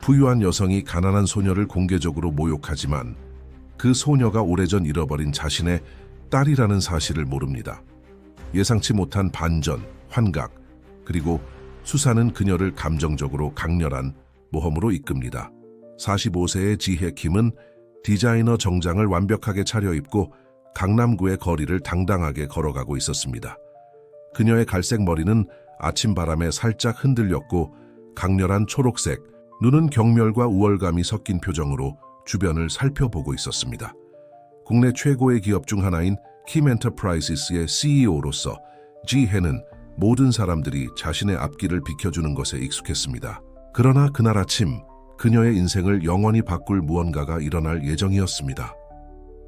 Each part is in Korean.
부유한 여성이 가난한 소녀를 공개적으로 모욕하지만 그 소녀가 오래전 잃어버린 자신의 딸이라는 사실을 모릅니다. 예상치 못한 반전, 환각, 그리고 수사는 그녀를 감정적으로 강렬한 모험으로 이끕니다. 45세의 지혜 킴은 디자이너 정장을 완벽하게 차려입고 강남구의 거리를 당당하게 걸어가고 있었습니다. 그녀의 갈색 머리는 아침 바람에 살짝 흔들렸고 강렬한 초록색, 눈은 경멸과 우월감이 섞인 표정으로 주변을 살펴보고 있었습니다. 국내 최고의 기업 중 하나인 킴 엔터프라이즈스의 CEO로서 지혜는 모든 사람들이 자신의 앞길을 비켜주는 것에 익숙했습니다. 그러나 그날 아침 그녀의 인생을 영원히 바꿀 무언가가 일어날 예정이었습니다.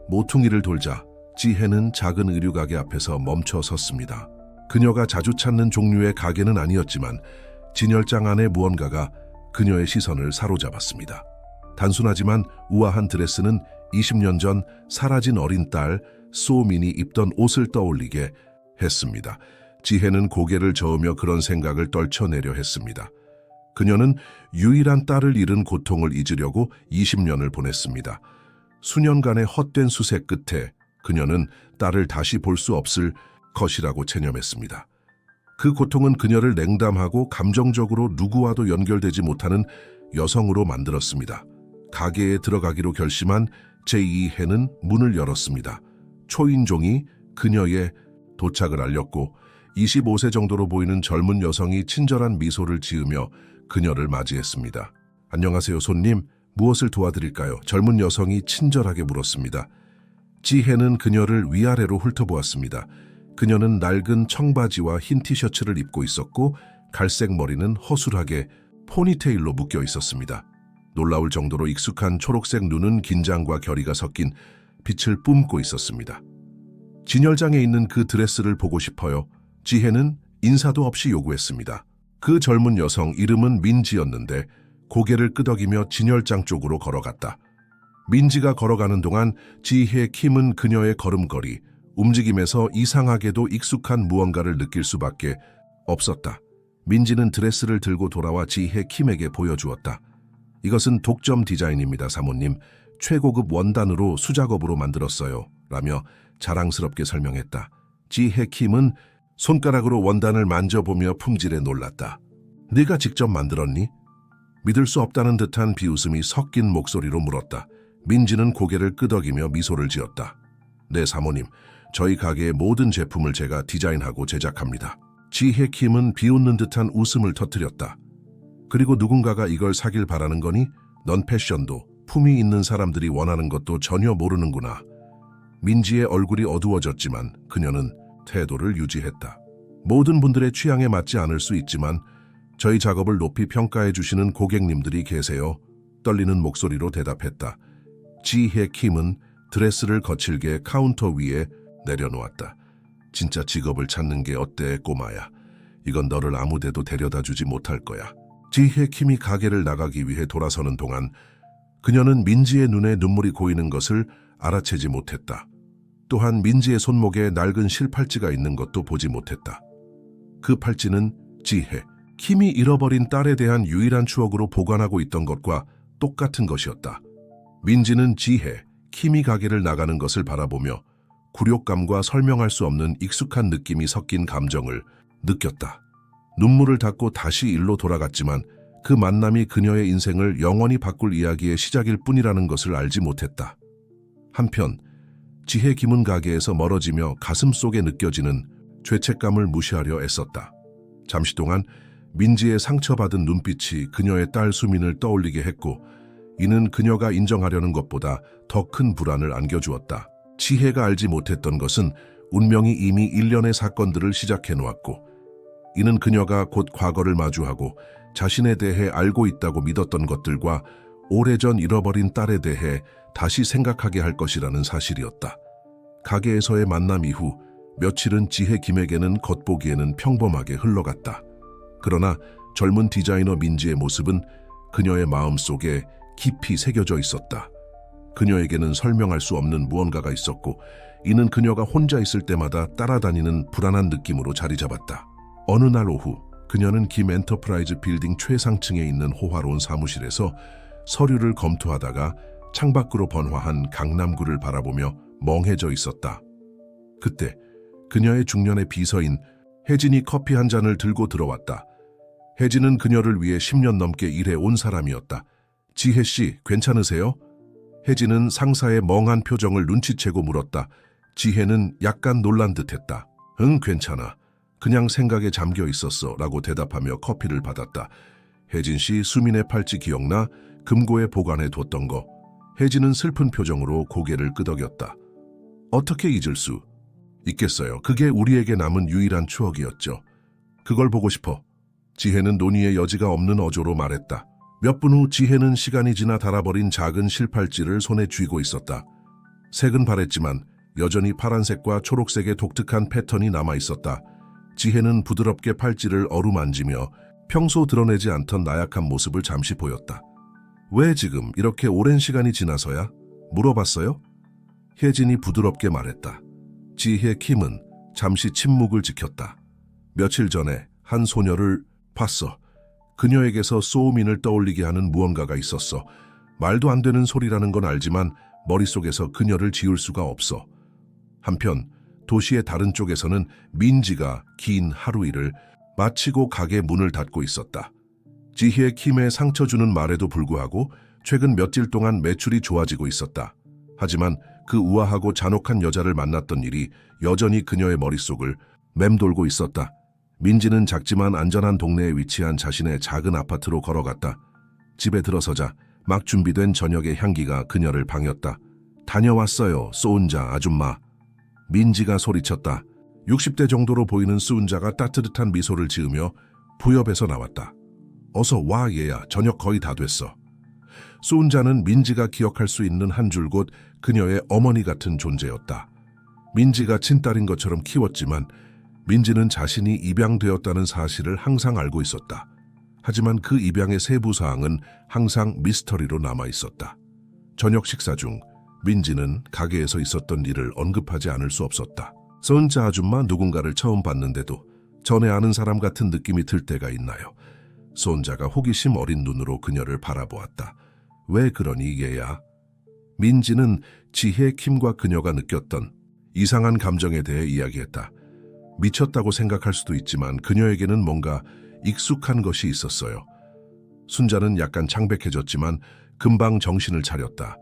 모퉁이를 돌자 지혜는 작은 의류가게 앞에서 멈춰 섰습니다. 그녀가 자주 찾는 종류의 가게는 아니었지만 진열장 안에 무언가가 그녀의 시선을 사로잡았습니다. 단순하지만 우아한 드레스는 20년 전 사라진 어린 딸 소민이 입던 옷을 떠올리게 했습니다. 지혜는 고개를 저으며 그런 생각을 떨쳐내려 했습니다. 그녀는 유일한 딸을 잃은 고통을 잊으려고 20년을 보냈습니다. 수년간의 헛된 수색 끝에 그녀는 딸을 다시 볼 수 없을 것이라고 체념했습니다. 그 고통은 그녀를 냉담하고 감정적으로 누구와도 연결되지 못하는 여성으로 만들었습니다. 가게에 들어가기로 결심한 제2해는 문을 열었습니다. 초인종이 그녀의 도착을 알렸고 25세 정도로 보이는 젊은 여성이 친절한 미소를 지으며 그녀를 맞이했습니다. 안녕하세요, 손님. 무엇을 도와드릴까요? 젊은 여성이 친절하게 물었습니다. 지혜는 그녀를 위아래로 훑어보았습니다. 그녀는 낡은 청바지와 흰 티셔츠를 입고 있었고 갈색 머리는 허술하게 포니테일로 묶여 있었습니다. 놀라울 정도로 익숙한 초록색 눈은 긴장과 결의가 섞인 빛을 뿜고 있었습니다. 진열장에 있는 그 드레스를 보고 싶어요. 지혜는 인사도 없이 요구했습니다. 그 젊은 여성 이름은 민지였는데 고개를 끄덕이며 진열장 쪽으로 걸어갔다. 민지가 걸어가는 동안 지혜 킴은 그녀의 걸음걸이, 움직임에서 이상하게도 익숙한 무언가를 느낄 수밖에 없었다. 민지는 드레스를 들고 돌아와 지혜 킴에게 보여주었다. 이것은 독점 디자인입니다, 사모님. 최고급 원단으로 수작업으로 만들었어요. 라며 자랑스럽게 설명했다. 지혜 킴은 손가락으로 원단을 만져보며 품질에 놀랐다. 네가 직접 만들었니? 믿을 수 없다는 듯한 비웃음이 섞인 목소리로 물었다. 민지는 고개를 끄덕이며 미소를 지었다. 네, 사모님. 저희 가게의 모든 제품을 제가 디자인하고 제작합니다. 지혜 킴은 비웃는 듯한 웃음을 터뜨렸다. 그리고 누군가가 이걸 사길 바라는 거니? 넌 패션도, 품위 있는 사람들이 원하는 것도 전혀 모르는구나. 민지의 얼굴이 어두워졌지만 그녀는 태도를 유지했다. 모든 분들의 취향에 맞지 않을 수 있지만 저희 작업을 높이 평가해 주시는 고객님들이 계세요. 떨리는 목소리로 대답했다. 지혜 킴은 드레스를 거칠게 카운터 위에 내려놓았다. 진짜 직업을 찾는 게 어때, 꼬마야. 이건 너를 아무데도 데려다 주지 못할 거야. 지혜 킴이 가게를 나가기 위해 돌아서는 동안 그녀는 민지의 눈에 눈물이 고이는 것을 알아채지 못했다. 또한 민지의 손목에 낡은 실팔찌가 있는 것도 보지 못했다. 그 팔찌는 지혜, 킴이 잃어버린 딸에 대한 유일한 추억으로 보관하고 있던 것과 똑같은 것이었다. 민지는 지혜, 킴이 가게를 나가는 것을 바라보며 굴욕감과 설명할 수 없는 익숙한 느낌이 섞인 감정을 느꼈다. 눈물을 닦고 다시 일로 돌아갔지만 그 만남이 그녀의 인생을 영원히 바꿀 이야기의 시작일 뿐이라는 것을 알지 못했다. 한편 지혜 킴은 가게에서 멀어지며 가슴 속에 느껴지는 죄책감을 무시하려 애썼다. 잠시 동안 민지의 상처받은 눈빛이 그녀의 딸 수민을 떠올리게 했고 이는 그녀가 인정하려는 것보다 더 큰 불안을 안겨주었다. 지혜가 알지 못했던 것은 운명이 이미 일련의 사건들을 시작해놓았고 이는 그녀가 곧 과거를 마주하고 자신에 대해 알고 있다고 믿었던 것들과 오래전 잃어버린 딸에 대해 다시 생각하게 할 것이라는 사실이었다. 가게에서의 만남 이후 며칠은 지혜 김에게는 겉보기에는 평범하게 흘러갔다. 그러나 젊은 디자이너 민지의 모습은 그녀의 마음속에 깊이 새겨져 있었다. 그녀에게는 설명할 수 없는 무언가가 있었고 이는 그녀가 혼자 있을 때마다 따라다니는 불안한 느낌으로 자리 잡았다. 어느 날 오후 그녀는 김 엔터프라이즈 빌딩 최상층에 있는 호화로운 사무실에서 서류를 검토하다가 창밖으로 번화한 강남구를 바라보며 멍해져 있었다. 그때 그녀의 중년의 비서인 혜진이 커피 한 잔을 들고 들어왔다. 혜진은 그녀를 위해 10년 넘게 일해온 사람이었다. 지혜 씨, 괜찮으세요? 혜진은 상사의 멍한 표정을 눈치채고 물었다. 지혜는 약간 놀란 듯했다. 응, 괜찮아. 그냥 생각에 잠겨 있었어 라고 대답하며 커피를 받았다. 혜진 씨 수민의 팔찌 기억나? 금고에 보관해 뒀던 거. 혜진은 슬픈 표정으로 고개를 끄덕였다. 어떻게 잊을 수 있겠어요. 그게 우리에게 남은 유일한 추억이었죠. 그걸 보고 싶어. 지혜는 논의의 여지가 없는 어조로 말했다. 몇 분 후 지혜는 시간이 지나 닳아버린 작은 실팔찌를 손에 쥐고 있었다. 색은 바랬지만 여전히 파란색과 초록색의 독특한 패턴이 남아있었다. 지혜는 부드럽게 팔찌를 어루만지며 평소 드러내지 않던 나약한 모습을 잠시 보였다. 왜 지금 이렇게 오랜 시간이 지나서야? 물어봤어요? 혜진이 부드럽게 말했다. 지혜 킴은 잠시 침묵을 지켰다. 며칠 전에 한 소녀를 봤어. 그녀에게서 소우민을 떠올리게 하는 무언가가 있었어. 말도 안 되는 소리라는 건 알지만 머릿속에서 그녀를 지울 수가 없어. 한편 도시의 다른 쪽에서는 민지가 긴 하루 일을 마치고 가게 문을 닫고 있었다. 지혜 킴의 상처 주는 말에도 불구하고 최근 며칠 동안 매출이 좋아지고 있었다. 하지만 그 우아하고 잔혹한 여자를 만났던 일이 여전히 그녀의 머릿속을 맴돌고 있었다. 민지는 작지만 안전한 동네에 위치한 자신의 작은 아파트로 걸어갔다. 집에 들어서자 막 준비된 저녁의 향기가 그녀를 방했다. 다녀왔어요, 소은자 아줌마. 민지가 소리쳤다. 60대 정도로 보이는 수은자가 따뜻한 미소를 지으며 부엽에서 나왔다. 어서 와 얘야, 저녁 거의 다 됐어. 수은자는 민지가 기억할 수 있는 한 줄곧 그녀의 어머니 같은 존재였다. 민지가 친딸인 것처럼 키웠지만 민지는 자신이 입양되었다는 사실을 항상 알고 있었다. 하지만 그 입양의 세부 사항은 항상 미스터리로 남아 있었다. 저녁 식사 중 민지는 가게에서 있었던 일을 언급하지 않을 수 없었다. 수은자 아줌마 누군가를 처음 봤는데도 전에 아는 사람 같은 느낌이 들 때가 있나요? 수은자가 호기심 어린 눈으로 그녀를 바라보았다. 왜 그러니 얘야? 민지는 지혜 킴과 그녀가 느꼈던 이상한 감정에 대해 이야기했다. 미쳤다고 생각할 수도 있지만 그녀에게는 뭔가 익숙한 것이 있었어요. 순자는 약간 창백해졌지만 금방 정신을 차렸다.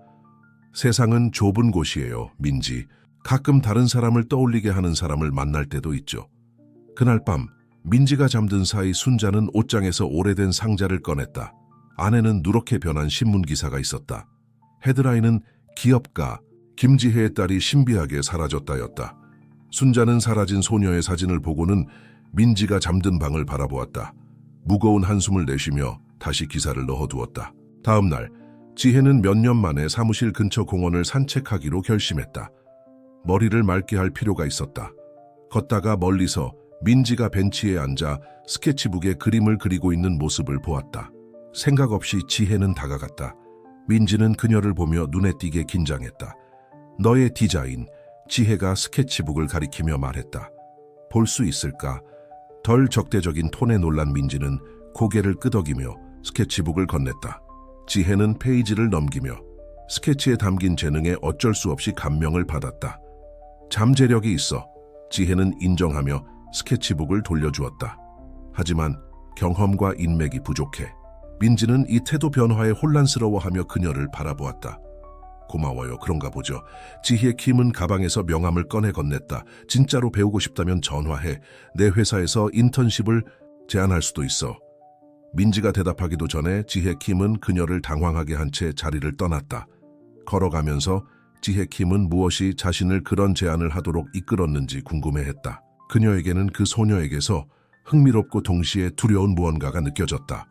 세상은 좁은 곳이에요, 민지. 가끔 다른 사람을 떠올리게 하는 사람을 만날 때도 있죠. 그날 밤 민지가 잠든 사이 순자는 옷장에서 오래된 상자를 꺼냈다. 안에는 누렇게 변한 신문기사가 있었다. 헤드라인은 기업가 김지혜의 딸이 신비하게 사라졌다였다. 순자는 사라진 소녀의 사진을 보고는 민지가 잠든 방을 바라보았다. 무거운 한숨을 내쉬며 다시 기사를 넣어두었다. 다음 날 지혜는 몇 년 만에 사무실 근처 공원을 산책하기로 결심했다. 머리를 맑게 할 필요가 있었다. 걷다가 멀리서 민지가 벤치에 앉아 스케치북에 그림을 그리고 있는 모습을 보았다. 생각 없이 지혜는 다가갔다. 민지는 그녀를 보며 눈에 띄게 긴장했다. 너의 디자인, 지혜가 스케치북을 가리키며 말했다. 볼 수 있을까? 덜 적대적인 톤에 놀란 민지는 고개를 끄덕이며 스케치북을 건넸다. 지혜는 페이지를 넘기며 스케치에 담긴 재능에 어쩔 수 없이 감명을 받았다. 잠재력이 있어. 지혜는 인정하며 스케치북을 돌려주었다. 하지만 경험과 인맥이 부족해. 민지는 이 태도 변화에 혼란스러워하며 그녀를 바라보았다. 고마워요. 그런가 보죠. 지혜 킴은 가방에서 명함을 꺼내 건넸다. 진짜로 배우고 싶다면 전화해. 내 회사에서 인턴십을 제안할 수도 있어. 민지가 대답하기도 전에 지혜 킴은 그녀를 당황하게 한 채 자리를 떠났다. 걸어가면서 지혜 킴은 무엇이 자신을 그런 제안을 하도록 이끌었는지 궁금해했다. 그녀에게는 그 소녀에게서 흥미롭고 동시에 두려운 무언가가 느껴졌다.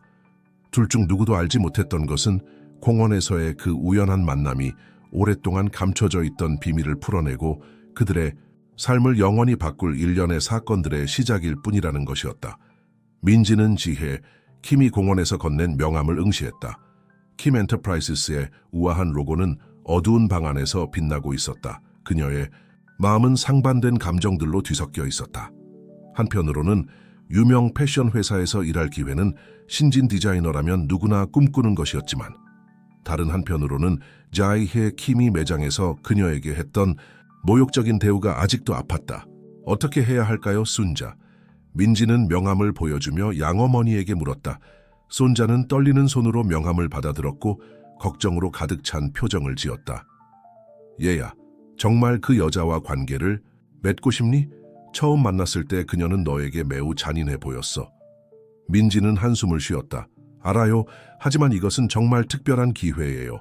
둘 중 누구도 알지 못했던 것은 공원에서의 그 우연한 만남이 오랫동안 감춰져 있던 비밀을 풀어내고 그들의 삶을 영원히 바꿀 일련의 사건들의 시작일 뿐이라는 것이었다. 민지는 지혜, 킴이 공원에서 건넨 명함을 응시했다. 킴 엔터프라이즈스의 우아한 로고는 어두운 방 안에서 빛나고 있었다. 그녀의 마음은 상반된 감정들로 뒤섞여 있었다. 한편으로는 유명 패션 회사에서 일할 기회는 신진 디자이너라면 누구나 꿈꾸는 것이었지만 다른 한편으로는 지해 킴이 매장에서 그녀에게 했던 모욕적인 대우가 아직도 아팠다. 어떻게 해야 할까요, 순자? 민지는 명함을 보여주며 양어머니에게 물었다. 순자는 떨리는 손으로 명함을 받아들었고 걱정으로 가득 찬 표정을 지었다. 얘야, 정말 그 여자와 관계를 맺고 싶니? 처음 만났을 때 그녀는 너에게 매우 잔인해 보였어. 민지는 한숨을 쉬었다. 알아요. 하지만 이것은 정말 특별한 기회예요.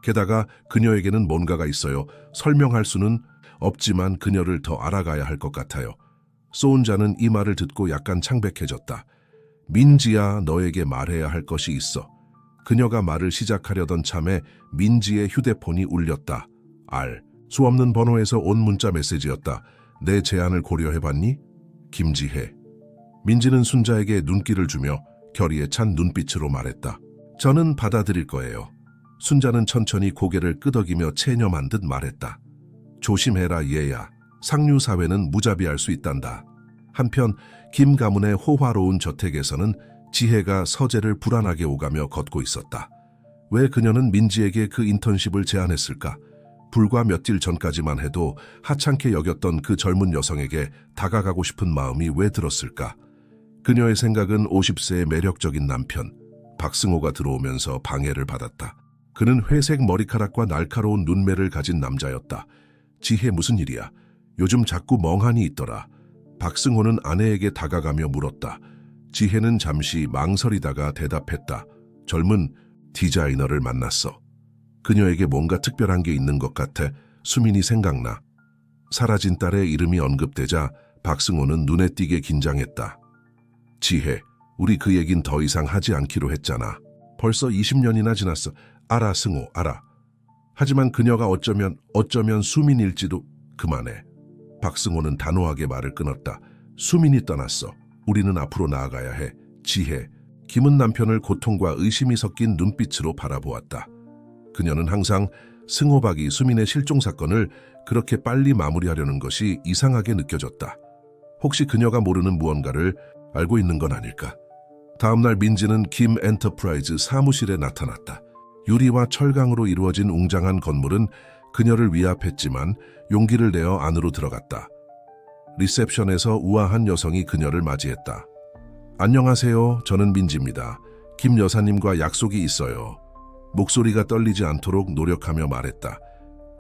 게다가 그녀에게는 뭔가가 있어요. 설명할 수는 없지만 그녀를 더 알아가야 할 것 같아요. 소은자는 이 말을 듣고 약간 창백해졌다. 민지야, 너에게 말해야 할 것이 있어. 그녀가 말을 시작하려던 참에 민지의 휴대폰이 울렸다. 알 수 없는 번호에서 온 문자 메시지였다. 내 제안을 고려해봤니? 김지혜. 민지는 순자에게 눈길을 주며 결의에 찬 눈빛으로 말했다. 저는 받아들일 거예요. 순자는 천천히 고개를 끄덕이며 체념한 듯 말했다. 조심해라 얘야. 상류사회는 무자비할 수 있단다. 한편 김 가문의 호화로운 저택에서는 지혜가 서재를 불안하게 오가며 걷고 있었다. 왜 그녀는 민지에게 그 인턴십을 제안했을까? 불과 며칠 전까지만 해도 하찮게 여겼던 그 젊은 여성에게 다가가고 싶은 마음이 왜 들었을까? 그녀의 생각은 50세의 매력적인 남편 박승호가 들어오면서 방해를 받았다. 그는 회색 머리카락과 날카로운 눈매를 가진 남자였다. 지혜, 무슨 일이야? 요즘 자꾸 멍하니 있더라. 박승호는 아내에게 다가가며 물었다. 지혜는 잠시 망설이다가 대답했다. 젊은 디자이너를 만났어. 그녀에게 뭔가 특별한 게 있는 것 같아. 수민이 생각나. 사라진 딸의 이름이 언급되자 박승호는 눈에 띄게 긴장했다. 지혜, 우리 그 얘긴 더 이상 하지 않기로 했잖아. 벌써 20년이나 지났어. 알아, 승호, 알아. 하지만 그녀가 어쩌면 수민일지도. 그만해. 박승호는 단호하게 말을 끊었다. 수민이 떠났어. 우리는 앞으로 나아가야 해. 지혜. 김은 남편을 고통과 의심이 섞인 눈빛으로 바라보았다. 그녀는 항상 승호박이 수민의 실종 사건을 그렇게 빨리 마무리하려는 것이 이상하게 느껴졌다. 혹시 그녀가 모르는 무언가를 알고 있는 건 아닐까? 다음날 민지는 김 엔터프라이즈 사무실에 나타났다. 유리와 철강으로 이루어진 웅장한 건물은 그녀를 위압했지만 용기를 내어 안으로 들어갔다. 리셉션에서 우아한 여성이 그녀를 맞이했다. 안녕하세요. 저는 민지입니다. 김 여사님과 약속이 있어요. 목소리가 떨리지 않도록 노력하며 말했다.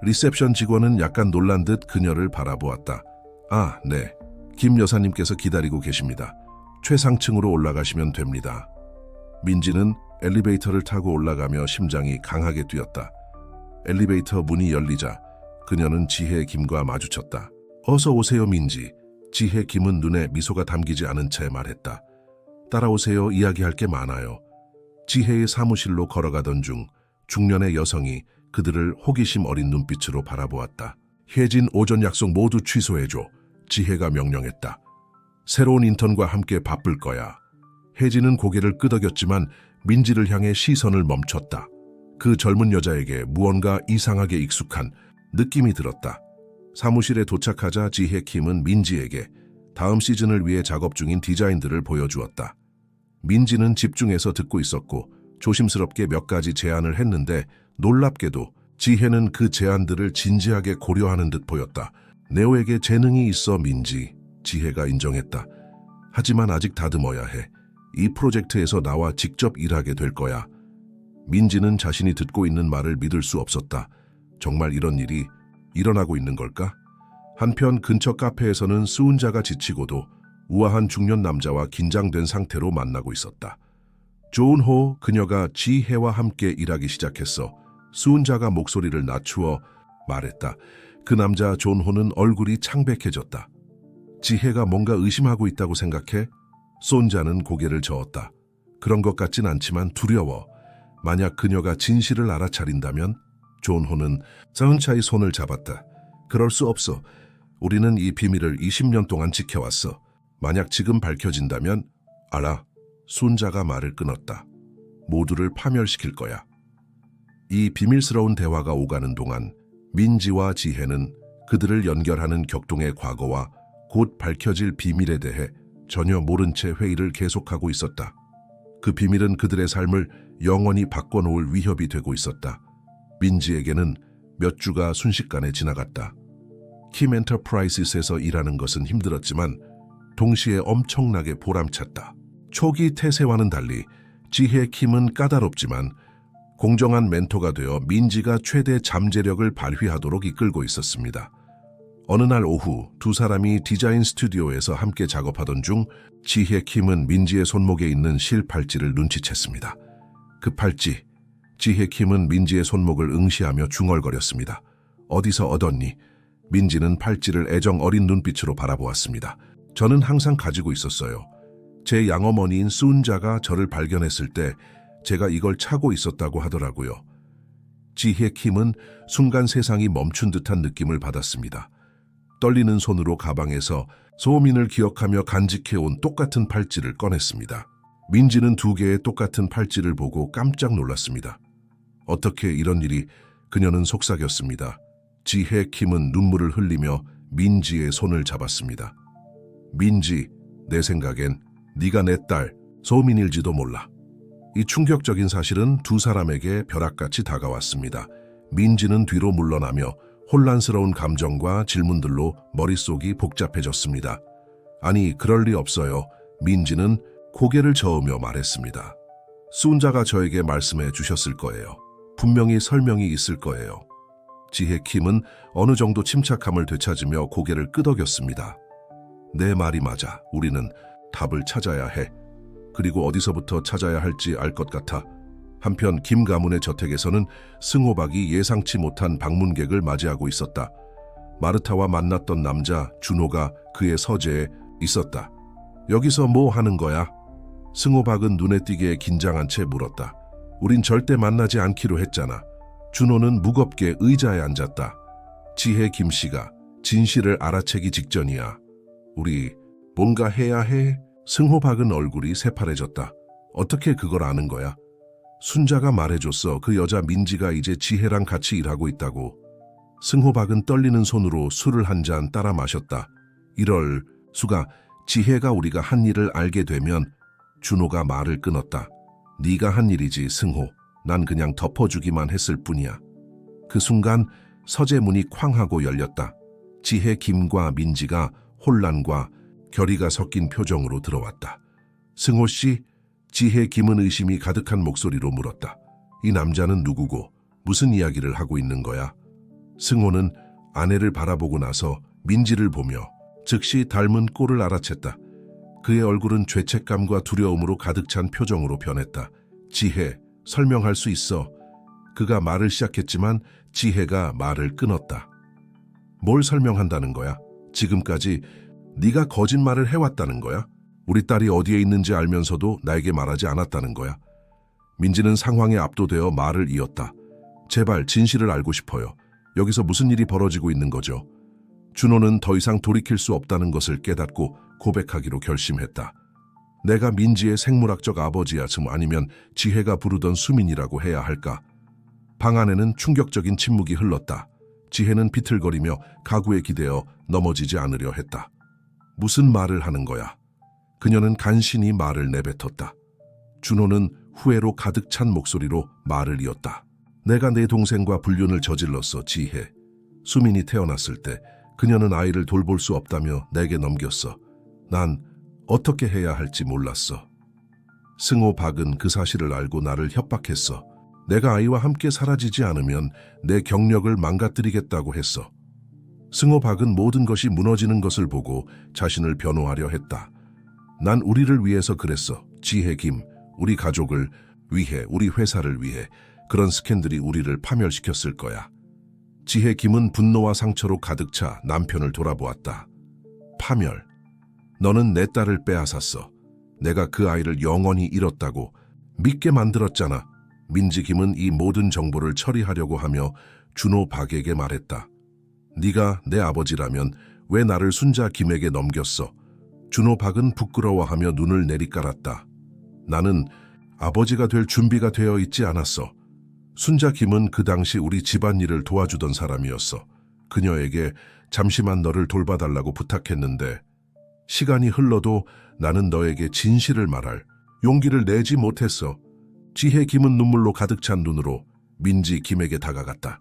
리셉션 직원은 약간 놀란 듯 그녀를 바라보았다. 아, 네. 김 여사님께서 기다리고 계십니다. 최상층으로 올라가시면 됩니다. 민지는 엘리베이터를 타고 올라가며 심장이 강하게 뛰었다. 엘리베이터 문이 열리자 그녀는 지혜 김과 마주쳤다. 어서 오세요, 민지. 지혜 김은 눈에 미소가 담기지 않은 채 말했다. 따라오세요. 이야기할 게 많아요. 지혜의 사무실로 걸어가던 중 중년의 여성이 그들을 호기심 어린 눈빛으로 바라보았다. 혜진 오전 약속 모두 취소해줘. 지혜가 명령했다. 새로운 인턴과 함께 바쁠 거야. 혜진은 고개를 끄덕였지만 민지를 향해 시선을 멈췄다. 그 젊은 여자에게 무언가 이상하게 익숙한 느낌이 들었다. 사무실에 도착하자 지혜 킴은 민지에게 다음 시즌을 위해 작업 중인 디자인들을 보여주었다. 민지는 집중해서 듣고 있었고 조심스럽게 몇 가지 제안을 했는데 놀랍게도 지혜는 그 제안들을 진지하게 고려하는 듯 보였다. 네오에게 재능이 있어, 민지. 지혜가 인정했다. 하지만 아직 다듬어야 해. 이 프로젝트에서 나와 직접 일하게 될 거야. 민지는 자신이 듣고 있는 말을 믿을 수 없었다. 정말 이런 일이 일어나고 있는 걸까? 한편 근처 카페에서는 수은자가 지치고도 우아한 중년 남자와 긴장된 상태로 만나고 있었다. 조은호, 그녀가 지혜와 함께 일하기 시작했어. 수은자가 목소리를 낮추어 말했다. 그 남자 존호는 얼굴이 창백해졌다. 지혜가 뭔가 의심하고 있다고 생각해? 손자는 고개를 저었다. 그런 것 같진 않지만 두려워. 만약 그녀가 진실을 알아차린다면? 존호는 서은차의 손을 잡았다. 그럴 수 없어. 우리는 이 비밀을 20년 동안 지켜왔어. 만약 지금 밝혀진다면? 알아. 순자가 말을 끊었다. 모두를 파멸시킬 거야. 이 비밀스러운 대화가 오가는 동안 민지와 지혜는 그들을 연결하는 격동의 과거와 곧 밝혀질 비밀에 대해 전혀 모른 채 회의를 계속하고 있었다. 그 비밀은 그들의 삶을 영원히 바꿔놓을 위협이 되고 있었다. 민지에게는 몇 주가 순식간에 지나갔다. 킴 엔터프라이즈에서 일하는 것은 힘들었지만 동시에 엄청나게 보람찼다. 초기 태세와는 달리 지혜 킴은 까다롭지만 공정한 멘토가 되어 민지가 최대 잠재력을 발휘하도록 이끌고 있었습니다. 어느 날 오후 두 사람이 디자인 스튜디오에서 함께 작업하던 중 지혜 킴은 민지의 손목에 있는 실 팔찌를 눈치챘습니다. 그 팔찌, 지혜 킴은 민지의 손목을 응시하며 중얼거렸습니다. 어디서 얻었니? 민지는 팔찌를 애정 어린 눈빛으로 바라보았습니다. 저는 항상 가지고 있었어요. 제 양어머니인 순자가 저를 발견했을 때 제가 이걸 차고 있었다고 하더라고요. 지혜 킴은 순간 세상이 멈춘 듯한 느낌을 받았습니다. 떨리는 손으로 가방에서 소민을 기억하며 간직해온 똑같은 팔찌를 꺼냈습니다. 민지는 두 개의 똑같은 팔찌를 보고 깜짝 놀랐습니다. 어떻게 이런 일이? 그녀는 속삭였습니다. 지혜 킴은 눈물을 흘리며 민지의 손을 잡았습니다. 민지, 내 생각엔 네가 내 딸 소민일지도 몰라. 이 충격적인 사실은 두 사람에게 벼락같이 다가왔습니다. 민지는 뒤로 물러나며 혼란스러운 감정과 질문들로 머릿속이 복잡해졌습니다. 아니, 그럴 리 없어요. 민지는 고개를 저으며 말했습니다. 순자가 저에게 말씀해 주셨을 거예요. 분명히 설명이 있을 거예요. 지혜 킴은 어느 정도 침착함을 되찾으며 고개를 끄덕였습니다. 내 말이 맞아. 우리는 답을 찾아야 해. 그리고 어디서부터 찾아야 할지 알 것 같아. 한편 김 가문의 저택에서는 승호박이 예상치 못한 방문객을 맞이하고 있었다. 마르타와 만났던 남자 준호가 그의 서재에 있었다. 여기서 뭐 하는 거야? 승호박은 눈에 띄게 긴장한 채 물었다. 우린 절대 만나지 않기로 했잖아. 준호는 무겁게 의자에 앉았다. 지혜 김씨가 진실을 알아채기 직전이야. 우리 뭔가 해야 해? 승호박은 얼굴이 새파래졌다. 어떻게 그걸 아는 거야? 순자가 말해줬어. 그 여자 민지가 이제 지혜랑 같이 일하고 있다고. 승호박은 떨리는 손으로 술을 한 잔 따라 마셨다. 이럴 수가. 지혜가 우리가 한 일을 알게 되면. 준호가 말을 끊었다. 네가 한 일이지 승호. 난 그냥 덮어주기만 했을 뿐이야. 그 순간 서재 문이 쾅 하고 열렸다. 지혜 김과 민지가 혼란과 결의가 섞인 표정으로 들어왔다. 승호 씨? 지혜 김은 의심이 가득한 목소리로 물었다. 이 남자는 누구고 무슨 이야기를 하고 있는 거야? 승호는 아내를 바라보고 나서 민지를 보며 즉시 닮은 꼴을 알아챘다. 그의 얼굴은 죄책감과 두려움으로 가득 찬 표정으로 변했다. 지혜, 설명할 수 있어. 그가 말을 시작했지만 지혜가 말을 끊었다. 뭘 설명한다는 거야? 지금까지 네가 거짓말을 해왔다는 거야? 우리 딸이 어디에 있는지 알면서도 나에게 말하지 않았다는 거야. 민지는 상황에 압도되어 말을 이었다. 제발 진실을 알고 싶어요. 여기서 무슨 일이 벌어지고 있는 거죠? 준호는 더 이상 돌이킬 수 없다는 것을 깨닫고 고백하기로 결심했다. 내가 민지의 생물학적 아버지야. 아니면 지혜가 부르던 수민이라고 해야 할까? 방 안에는 충격적인 침묵이 흘렀다. 지혜는 비틀거리며 가구에 기대어 넘어지지 않으려 했다. 무슨 말을 하는 거야? 그녀는 간신히 말을 내뱉었다. 준호는 후회로 가득 찬 목소리로 말을 이었다. 내가 내 동생과 불륜을 저질렀어. 지혜. 수민이 태어났을 때 그녀는 아이를 돌볼 수 없다며 내게 넘겼어. 난 어떻게 해야 할지 몰랐어. 승호박은 그 사실을 알고 나를 협박했어. 내가 아이와 함께 사라지지 않으면 내 경력을 망가뜨리겠다고 했어. 승호박은 모든 것이 무너지는 것을 보고 자신을 변호하려 했다. 난 우리를 위해서 그랬어. 지혜 김, 우리 가족을 위해, 우리 회사를 위해. 그런 스캔들이 우리를 파멸시켰을 거야. 지혜 김은 분노와 상처로 가득 차 남편을 돌아보았다. 파멸. 너는 내 딸을 빼앗았어. 내가 그 아이를 영원히 잃었다고 믿게 만들었잖아. 민지 김은 이 모든 정보를 처리하려고 하며 준호 박에게 말했다. 네가 내 아버지라면 왜 나를 순자 김에게 넘겼어? 준호 박은 부끄러워하며 눈을 내리깔았다. 나는 아버지가 될 준비가 되어 있지 않았어. 순자 김은 그 당시 우리 집안일을 도와주던 사람이었어. 그녀에게 잠시만 너를 돌봐달라고 부탁했는데 시간이 흘러도 나는 너에게 진실을 말할 용기를 내지 못했어. 지혜 김은 눈물로 가득 찬 눈으로 민지 김에게 다가갔다.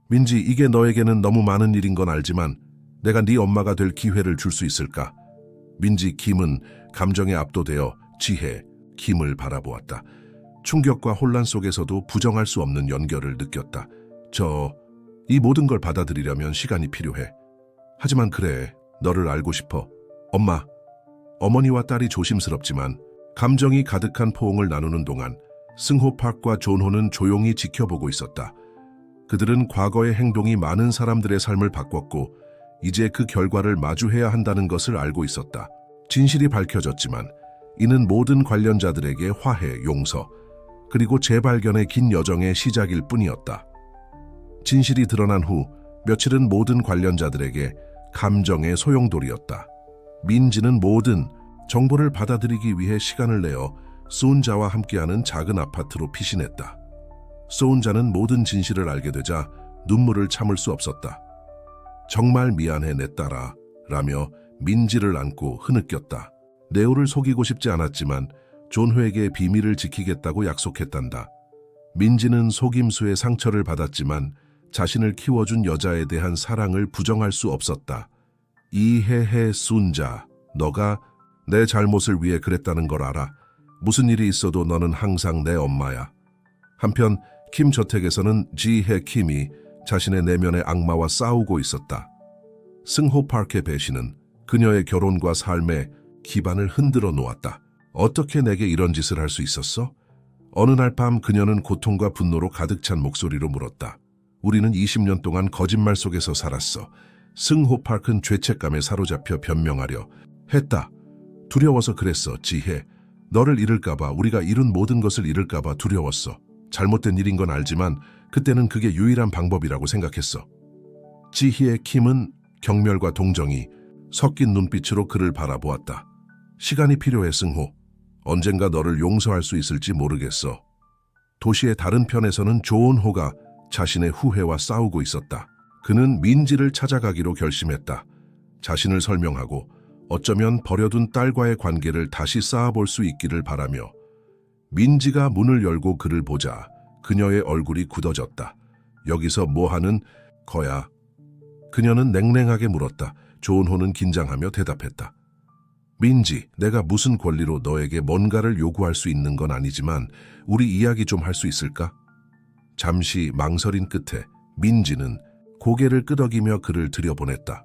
민지, 이게 너에게는 너무 많은 일인 건 알지만 내가 네 엄마가 될 기회를 줄 수 있을까? 민지 김은 감정에 압도되어 지혜 김을 바라보았다. 충격과 혼란 속에서도 부정할 수 없는 연결을 느꼈다. 이 모든 걸 받아들이려면 시간이 필요해. 하지만 그래, 너를 알고 싶어. 엄마. 어머니와 딸이 조심스럽지만 감정이 가득한 포옹을 나누는 동안 승호 파크와 존호는 조용히 지켜보고 있었다. 그들은 과거의 행동이 많은 사람들의 삶을 바꿨고 이제 그 결과를 마주해야 한다는 것을 알고 있었다. 진실이 밝혀졌지만 이는 모든 관련자들에게 화해, 용서, 그리고 재발견의 긴 여정의 시작일 뿐이었다. 진실이 드러난 후 며칠은 모든 관련자들에게 감정의 소용돌이였다. 민지는 모든 정보를 받아들이기 위해 시간을 내어 소은자와 함께하는 작은 아파트로 피신했다. 소은자는 모든 진실을 알게 되자 눈물을 참을 수 없었다. 정말 미안해 내 딸아 라며 민지를 안고 흐느꼈다. 네오를 속이고 싶지 않았지만 존호에게 비밀을 지키겠다고 약속했단다. 민지는 속임수의 상처를 받았지만 자신을 키워준 여자에 대한 사랑을 부정할 수 없었다. 이해해 순자, 너가 내 잘못을 위해 그랬다는 걸 알아. 무슨 일이 있어도 너는 항상 내 엄마야. 한편 김 저택에서는 지혜 김이 자신의 내면의 악마와 싸우고 있었다. 승호 파크의 배신은 그녀의 결혼과 삶의 기반을 흔들어 놓았다. 어떻게 내게 이런 짓을 할 수 있었어? 어느 날 밤 그녀는 고통과 분노로 가득 찬 목소리로 물었다. 우리는 20년 동안 거짓말 속에서 살았어. 승호 파크는 죄책감에 사로잡혀 변명하려 했다. 두려워서 그랬어, 지혜. 너를 잃을까봐, 우리가 이룬 모든 것을 잃을까봐 두려웠어. 잘못된 일인 건 알지만 그때는 그게 유일한 방법이라고 생각했어. 지희의 킴은 경멸과 동정이 섞인 눈빛으로 그를 바라보았다. 시간이 필요해, 승호. 언젠가 너를 용서할 수 있을지 모르겠어. 도시의 다른 편에서는 조은호가 자신의 후회와 싸우고 있었다. 그는 민지를 찾아가기로 결심했다. 자신을 설명하고 어쩌면 버려둔 딸과의 관계를 다시 쌓아볼 수 있기를 바라며 민지가 문을 열고 그를 보자 그녀의 얼굴이 굳어졌다. 여기서 뭐 하는 거야? 그녀는 냉랭하게 물었다. 조은호는 긴장하며 대답했다. 민지, 내가 무슨 권리로 너에게 뭔가를 요구할 수 있는 건 아니지만 우리 이야기 좀 할 수 있을까? 잠시 망설인 끝에 민지는 고개를 끄덕이며 그를 들여보냈다.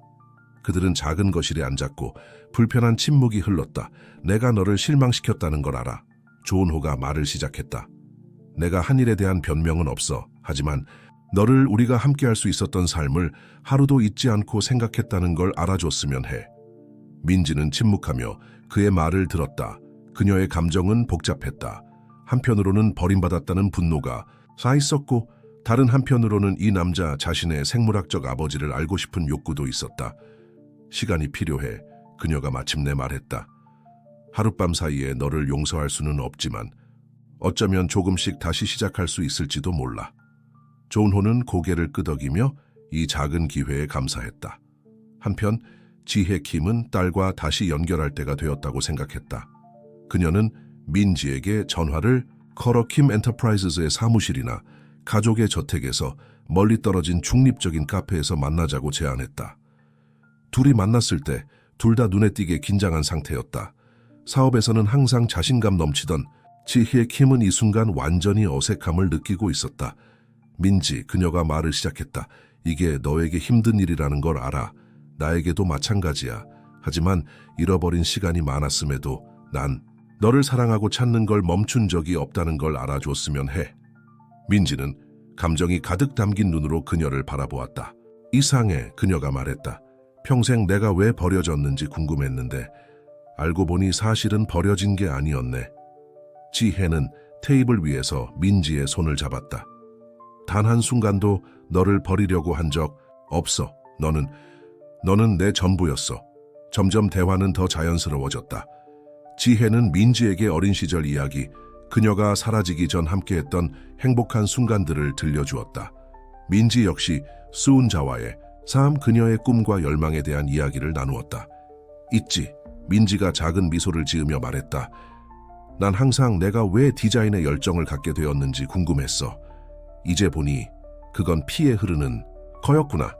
그들은 작은 거실에 앉았고 불편한 침묵이 흘렀다. 내가 너를 실망시켰다는 걸 알아. 조은호가 말을 시작했다. 내가 한 일에 대한 변명은 없어. 하지만 너를 우리가 함께할 수 있었던 삶을 하루도 잊지 않고 생각했다는 걸 알아줬으면 해. 민지는 침묵하며 그의 말을 들었다. 그녀의 감정은 복잡했다. 한편으로는 버림받았다는 분노가 쌓여있었고 다른 한편으로는 이 남자 자신의 생물학적 아버지를 알고 싶은 욕구도 있었다. 시간이 필요해. 그녀가 마침내 말했다. 하룻밤 사이에 너를 용서할 수는 없지만 어쩌면 조금씩 다시 시작할 수 있을지도 몰라. 존호는 고개를 끄덕이며 이 작은 기회에 감사했다. 한편 지혜 킴은 딸과 다시 연결할 때가 되었다고 생각했다. 그녀는 민지에게 전화를 걸어 킴 엔터프라이즈의 사무실이나 가족의 저택에서 멀리 떨어진 중립적인 카페에서 만나자고 제안했다. 둘이 만났을 때 둘 다 눈에 띄게 긴장한 상태였다. 사업에서는 항상 자신감 넘치던 지혜 킴은 이 순간 완전히 어색함을 느끼고 있었다. 민지, 그녀가 말을 시작했다. 이게 너에게 힘든 일이라는 걸 알아. 나에게도 마찬가지야. 하지만 잃어버린 시간이 많았음에도 난 너를 사랑하고 찾는 걸 멈춘 적이 없다는 걸 알아줬으면 해. 민지는 감정이 가득 담긴 눈으로 그녀를 바라보았다. 이상해, 그녀가 말했다. 평생 내가 왜 버려졌는지 궁금했는데 알고 보니 사실은 버려진 게 아니었네. 지혜는 테이블 위에서 민지의 손을 잡았다. 단 한순간도 너를 버리려고 한 적 없어. 너는 내 전부였어. 점점 대화는 더 자연스러워졌다. 지혜는 민지에게 어린 시절 이야기, 그녀가 사라지기 전 함께했던 행복한 순간들을 들려주었다. 민지 역시 수은자와의 삶, 그녀의 꿈과 열망에 대한 이야기를 나누었다. 있지, 민지가 작은 미소를 지으며 말했다. 난 항상 내가 왜 디자인에 열정을 갖게 되었는지 궁금했어. 이제 보니 그건 피에 흐르는 거였구나.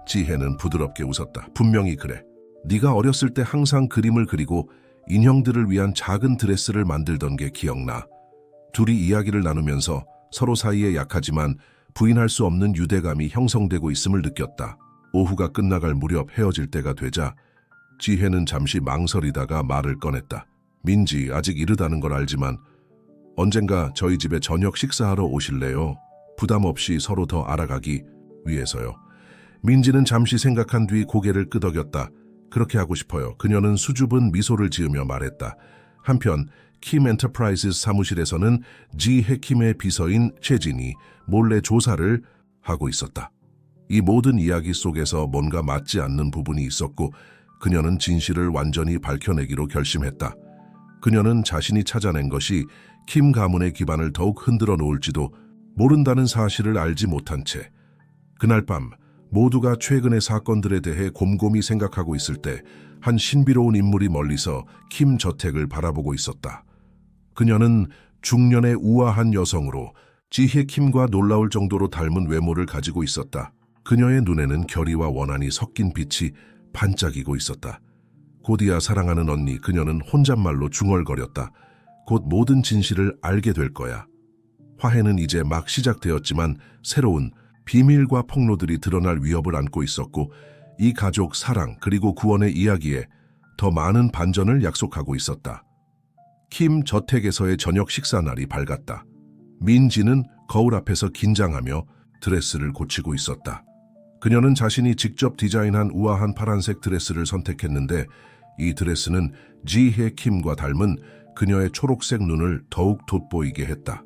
지혜는 부드럽게 웃었다. 분명히 그래. 네가 어렸을 때 항상 그림을 그리고 인형들을 위한 작은 드레스를 만들던 게 기억나. 둘이 이야기를 나누면서 서로 사이에 약하지만 부인할 수 없는 유대감이 형성되고 있음을 느꼈다. 오후가 끝나갈 무렵 헤어질 때가 되자 지혜는 잠시 망설이다가 말을 꺼냈다. 민지, 아직 이르다는 걸 알지만 언젠가 저희 집에 저녁 식사하러 오실래요? 부담 없이 서로 더 알아가기 위해서요. 민지는 잠시 생각한 뒤 고개를 끄덕였다. 그렇게 하고 싶어요. 그녀는 수줍은 미소를 지으며 말했다. 한편 킴 엔터프라이즈 사무실에서는 지혜 킴의 비서인 최진이 몰래 조사를 하고 있었다. 이 모든 이야기 속에서 뭔가 맞지 않는 부분이 있었고 그녀는 진실을 완전히 밝혀내기로 결심했다. 그녀는 자신이 찾아낸 것이 킴 가문의 기반을 더욱 흔들어 놓을지도 모른다는 사실을 알지 못한 채 그날 밤 모두가 최근의 사건들에 대해 곰곰이 생각하고 있을 때 한 신비로운 인물이 멀리서 킴 저택을 바라보고 있었다. 그녀는 중년의 우아한 여성으로 지혜 킴과 놀라울 정도로 닮은 외모를 가지고 있었다. 그녀의 눈에는 결의와 원한이 섞인 빛이 반짝이고 있었다. 곧이야 사랑하는 언니, 그녀는 혼잣말로 중얼거렸다. 곧 모든 진실을 알게 될 거야. 화해는 이제 막 시작되었지만 새로운 비밀과 폭로들이 드러날 위협을 안고 있었고 이 가족 사랑 그리고 구원의 이야기에 더 많은 반전을 약속하고 있었다. 킴 저택에서의 저녁 식사 날이 밝았다. 민지는 거울 앞에서 긴장하며 드레스를 고치고 있었다. 그녀는 자신이 직접 디자인한 우아한 파란색 드레스를 선택했는데 이 드레스는 지혜 킴과 닮은 그녀의 초록색 눈을 더욱 돋보이게 했다.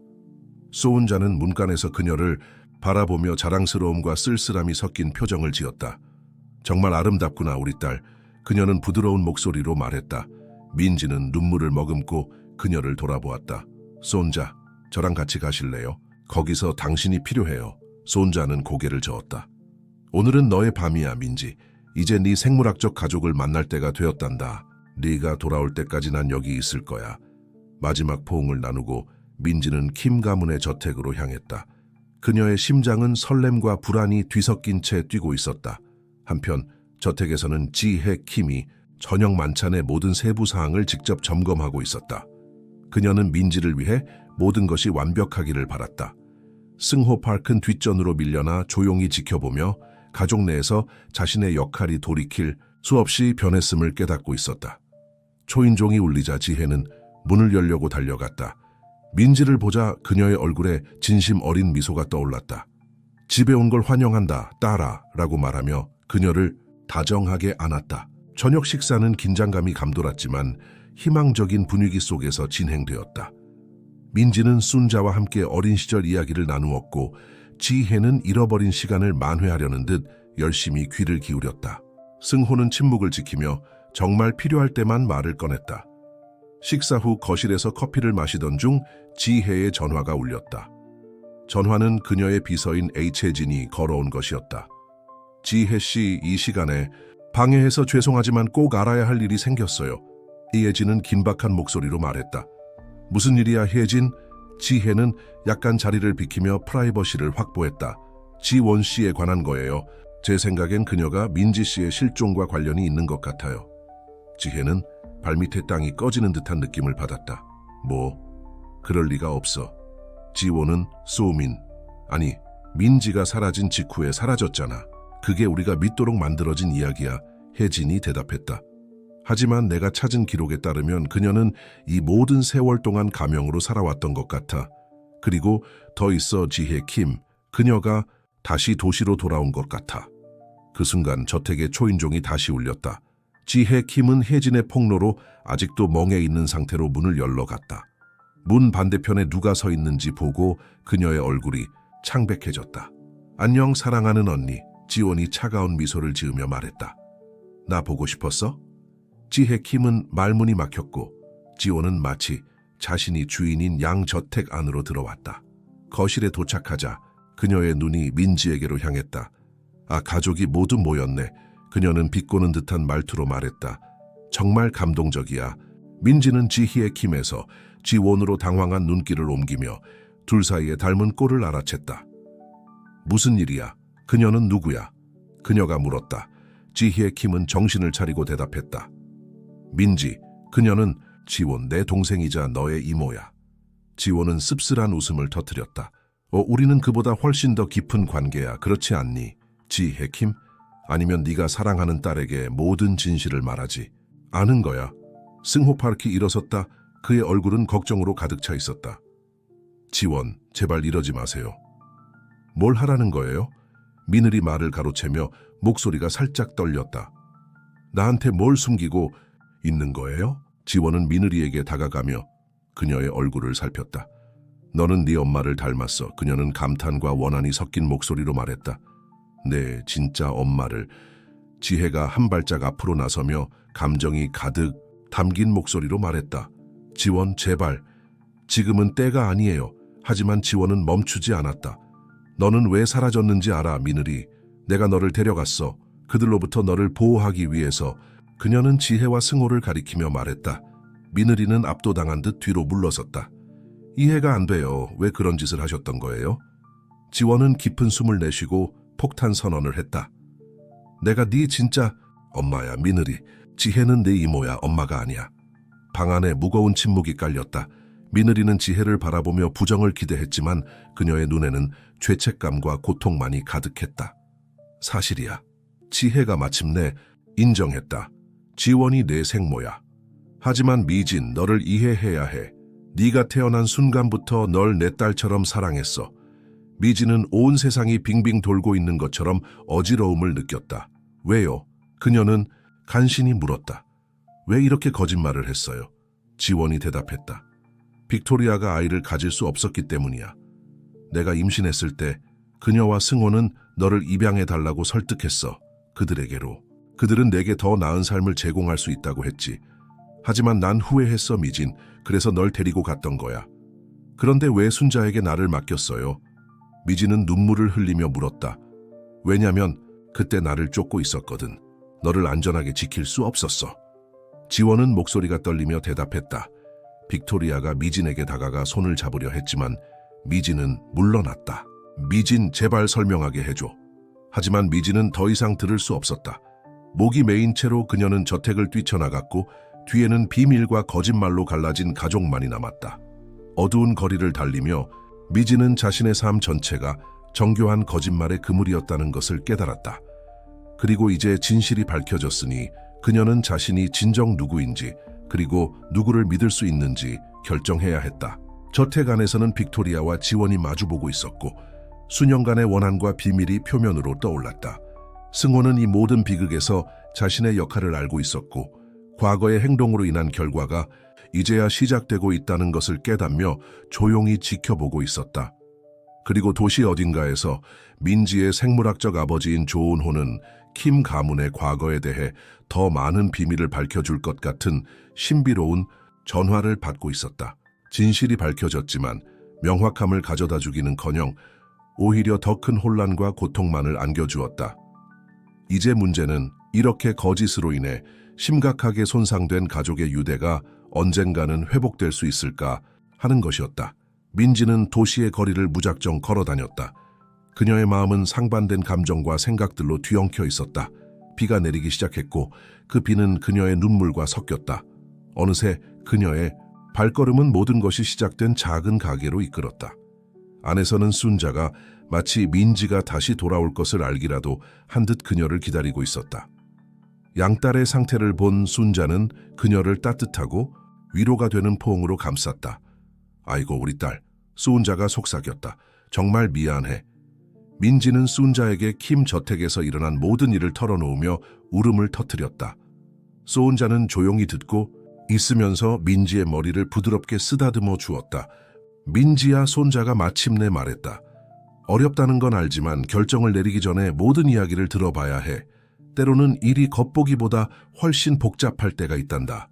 소은자는 문간에서 그녀를 바라보며 자랑스러움과 쓸쓸함이 섞인 표정을 지었다. 정말 아름답구나 우리 딸. 그녀는 부드러운 목소리로 말했다. 민지는 눈물을 머금고 그녀를 돌아보았다. 소은자, 저랑 같이 가실래요? 거기서 당신이 필요해요. 소은자는 고개를 저었다. 오늘은 너의 밤이야 민지. 이제 네 생물학적 가족을 만날 때가 되었단다. 네가 돌아올 때까지 난 여기 있을 거야. 마지막 포옹을 나누고 민지는 킴 가문의 저택으로 향했다. 그녀의 심장은 설렘과 불안이 뒤섞인 채 뛰고 있었다. 한편 저택에서는 지혜 킴이 저녁 만찬의 모든 세부 사항을 직접 점검하고 있었다. 그녀는 민지를 위해 모든 것이 완벽하기를 바랐다. 승호 파크는 뒷전으로 밀려나 조용히 지켜보며 가족 내에서 자신의 역할이 돌이킬 수 없이 변했음을 깨닫고 있었다. 초인종이 울리자 지혜는 문을 열려고 달려갔다. 민지를 보자 그녀의 얼굴에 진심 어린 미소가 떠올랐다. 집에 온 걸 환영한다, 딸아 라고 말하며 그녀를 다정하게 안았다. 저녁 식사는 긴장감이 감돌았지만 희망적인 분위기 속에서 진행되었다. 민지는 순자와 함께 어린 시절 이야기를 나누었고 지혜는 잃어버린 시간을 만회하려는 듯 열심히 귀를 기울였다. 승호는 침묵을 지키며 정말 필요할 때만 말을 꺼냈다. 식사 후 거실에서 커피를 마시던 중 지혜의 전화가 울렸다. 전화는 그녀의 비서인 H혜진이 걸어온 것이었다. 지혜 씨, 이 시간에 방해해서 죄송하지만 꼭 알아야 할 일이 생겼어요. 이혜진은 긴박한 목소리로 말했다. 무슨 일이야 혜진? 지혜는 약간 자리를 비키며 프라이버시를 확보했다. 지원 씨에 관한 거예요. 제 생각엔 그녀가 민지 씨의 실종과 관련이 있는 것 같아요. 지혜는 발밑에 땅이 꺼지는 듯한 느낌을 받았다. 뭐? 그럴 리가 없어. 지원은 소민, 아니 민지가 사라진 직후에 사라졌잖아. 그게 우리가 믿도록 만들어진 이야기야. 혜진이 대답했다. 하지만 내가 찾은 기록에 따르면 그녀는 이 모든 세월 동안 가명으로 살아왔던 것 같아. 그리고 더 있어 지혜 킴, 그녀가 다시 도시로 돌아온 것 같아. 그 순간 저택의 초인종이 다시 울렸다. 지혜 킴은 혜진의 폭로로 아직도 멍해 있는 상태로 문을 열러 갔다. 문 반대편에 누가 서 있는지 보고 그녀의 얼굴이 창백해졌다. 안녕 사랑하는 언니. 지원이 차가운 미소를 지으며 말했다. 나 보고 싶었어? 지혜 킴은 말문이 막혔고 지원은 마치 자신이 주인인 양 저택 안으로 들어왔다. 거실에 도착하자 그녀의 눈이 민지에게로 향했다. 아, 가족이 모두 모였네. 그녀는 비꼬는 듯한 말투로 말했다. 정말 감동적이야. 민지는 지희의 킴에서 지원으로 당황한 눈길을 옮기며 둘 사이에 닮은 꼴을 알아챘다. 무슨 일이야? 그녀는 누구야? 그녀가 물었다. 지희의 킴은 정신을 차리고 대답했다. 민지, 그녀는 지원 내 동생이자 너의 이모야. 지원은 씁쓸한 웃음을 터뜨렸다. 우리는 그보다 훨씬 더 깊은 관계야. 그렇지 않니? 지혜 킴? 아니면 네가 사랑하는 딸에게 모든 진실을 말하지. 아는 거야. 승호파르키 일어섰다. 그의 얼굴은 걱정으로 가득 차 있었다. 지원, 제발 이러지 마세요. 뭘 하라는 거예요? 미늘이 말을 가로채며 목소리가 살짝 떨렸다. 나한테 뭘 숨기고 있는 거예요? 지원은 미늘이에게 다가가며 그녀의 얼굴을 살폈다. 너는 네 엄마를 닮았어. 그녀는 감탄과 원한이 섞인 목소리로 말했다. 네, 진짜 엄마를. 지혜가 한 발짝 앞으로 나서며 감정이 가득 담긴 목소리로 말했다. 지원, 제발. 지금은 때가 아니에요. 하지만 지원은 멈추지 않았다. 너는 왜 사라졌는지 알아, 미늘이. 내가 너를 데려갔어. 그들로부터 너를 보호하기 위해서. 그녀는 지혜와 승호를 가리키며 말했다. 미늘이는 압도당한 듯 뒤로 물러섰다. 이해가 안 돼요. 왜 그런 짓을 하셨던 거예요? 지원은 깊은 숨을 내쉬고 폭탄 선언을 했다. 내가 네 진짜 엄마야, 미늘이. 지혜는 내 이모야, 엄마가 아니야. 방 안에 무거운 침묵이 깔렸다. 미늘이는 지혜를 바라보며 부정을 기대했지만 그녀의 눈에는 죄책감과 고통만이 가득했다. 사실이야. 지혜가 마침내 인정했다. 지원이 내 생모야. 하지만 미진, 너를 이해해야 해. 네가 태어난 순간부터 널 내 딸처럼 사랑했어. 미진은 온 세상이 빙빙 돌고 있는 것처럼 어지러움을 느꼈다. 왜요? 그녀는 간신히 물었다. 왜 이렇게 거짓말을 했어요? 지원이 대답했다. 빅토리아가 아이를 가질 수 없었기 때문이야. 내가 임신했을 때 그녀와 승호는 너를 입양해달라고 설득했어. 그들에게로. 그들은 내게 더 나은 삶을 제공할 수 있다고 했지. 하지만 난 후회했어, 미진. 그래서 널 데리고 갔던 거야. 그런데 왜 순자에게 나를 맡겼어요? 미진은 눈물을 흘리며 물었다. 왜냐면 그때 나를 쫓고 있었거든. 너를 안전하게 지킬 수 없었어. 지원은 목소리가 떨리며 대답했다. 빅토리아가 미진에게 다가가 손을 잡으려 했지만 미진은 물러났다. 미진, 제발 설명하게 해줘. 하지만 미진은 더 이상 들을 수 없었다. 목이 메인 채로 그녀는 저택을 뛰쳐나갔고 뒤에는 비밀과 거짓말로 갈라진 가족만이 남았다. 어두운 거리를 달리며 미진은 자신의 삶 전체가 정교한 거짓말의 그물이었다는 것을 깨달았다. 그리고 이제 진실이 밝혀졌으니 그녀는 자신이 진정 누구인지 그리고 누구를 믿을 수 있는지 결정해야 했다. 저택 안에서는 빅토리아와 지원이 마주보고 있었고 수년간의 원한과 비밀이 표면으로 떠올랐다. 승호는 이 모든 비극에서 자신의 역할을 알고 있었고 과거의 행동으로 인한 결과가 이제야 시작되고 있다는 것을 깨닫며 조용히 지켜보고 있었다. 그리고 도시 어딘가에서 민지의 생물학적 아버지인 조은호는 킴 가문의 과거에 대해 더 많은 비밀을 밝혀줄 것 같은 신비로운 전화를 받고 있었다. 진실이 밝혀졌지만 명확함을 가져다 주기는커녕 오히려 더 큰 혼란과 고통만을 안겨주었다. 이제 문제는 이렇게 거짓으로 인해 심각하게 손상된 가족의 유대가 언젠가는 회복될 수 있을까 하는 것이었다. 민지는 도시의 거리를 무작정 걸어다녔다. 그녀의 마음은 상반된 감정과 생각들로 뒤엉켜 있었다. 비가 내리기 시작했고 그 비는 그녀의 눈물과 섞였다. 어느새 그녀의 발걸음은 모든 것이 시작된 작은 가게로 이끌었다. 안에서는 순자가 마치 민지가 다시 돌아올 것을 알기라도 한 듯 그녀를 기다리고 있었다. 양딸의 상태를 본 순자는 그녀를 따뜻하고 위로가 되는 포옹으로 감쌌다. 아이고 우리 딸, 순자가 속삭였다. 정말 미안해. 민지는 순자에게 킴 저택에서 일어난 모든 일을 털어놓으며 울음을 터뜨렸다. 순자는 조용히 듣고 있으면서 민지의 머리를 부드럽게 쓰다듬어 주었다. 민지야, 손자가 마침내 말했다. 어렵다는 건 알지만 결정을 내리기 전에 모든 이야기를 들어봐야 해. 때로는 일이 겉보기보다 훨씬 복잡할 때가 있단다.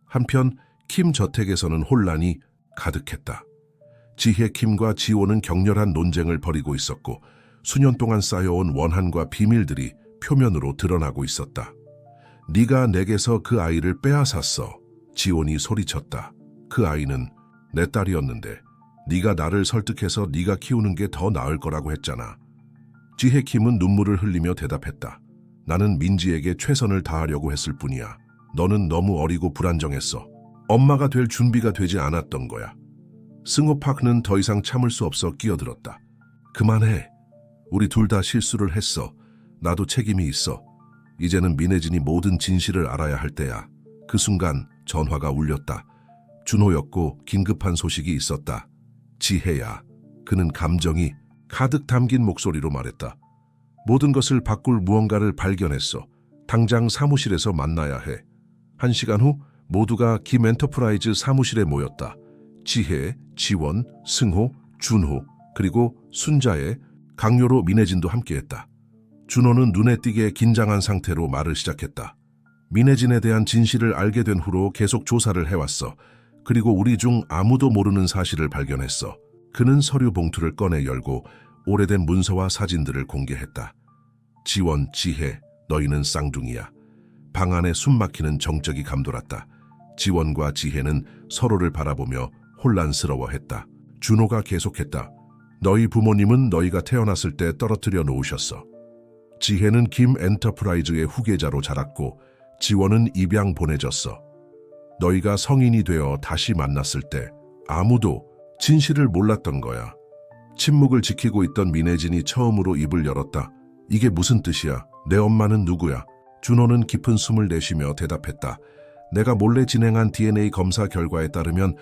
한편 킴 저택에서는 혼란이 가득했다. 지혜 킴과 지호는 격렬한 논쟁을 벌이고 있었고 수년 동안 쌓여온 원한과 비밀들이 표면으로 드러나고 있었다. 네가 내게서 그 아이를 빼앗았어. 지원이 소리쳤다. 그 아이는 내 딸이었는데 네가 나를 설득해서 네가 키우는 게 더 나을 거라고 했잖아. 지혜킴은 눈물을 흘리며 대답했다. 나는 민지에게 최선을 다하려고 했을 뿐이야. 너는 너무 어리고 불안정했어. 엄마가 될 준비가 되지 않았던 거야. 승호팍은 더 이상 참을 수 없어 끼어들었다. 그만해. 우리 둘 다 실수를 했어. 나도 책임이 있어. 이제는 민혜진이 모든 진실을 알아야 할 때야. 그 순간 전화가 울렸다. 준호였고 긴급한 소식이 있었다. 지혜야. 그는 감정이 가득 담긴 목소리로 말했다. 모든 것을 바꿀 무언가를 발견했어. 당장 사무실에서 만나야 해. 1시간 후 모두가 김 엔터프라이즈 사무실에 모였다. 지혜, 지원, 승호, 준호, 그리고 순자의 강요로 민혜진도 함께했다. 준호는 눈에 띄게 긴장한 상태로 말을 시작했다. 민혜진에 대한 진실을 알게 된 후로 계속 조사를 해왔어. 그리고 우리 중 아무도 모르는 사실을 발견했어. 그는 서류 봉투를 꺼내 열고 오래된 문서와 사진들을 공개했다. 지원, 지혜, 너희는 쌍둥이야. 방 안에 숨막히는 정적이 감돌았다. 지원과 지혜는 서로를 바라보며 혼란스러워했다. 준호가 계속했다. 너희 부모님은 너희가 태어났을 때 떨어뜨려 놓으셨어. 지혜는 김 엔터프라이즈의 후계자로 자랐고 지원은 입양 보내졌어. 너희가 성인이 되어 다시 만났을 때 아무도 진실을 몰랐던 거야. 침묵을 지키고 있던 민혜진이 처음으로 입을 열었다. 이게 무슨 뜻이야? 내 엄마는 누구야? 준호는 깊은 숨을 내쉬며 대답했다. 내가 몰래 진행한 DNA 검사 결과에 따르면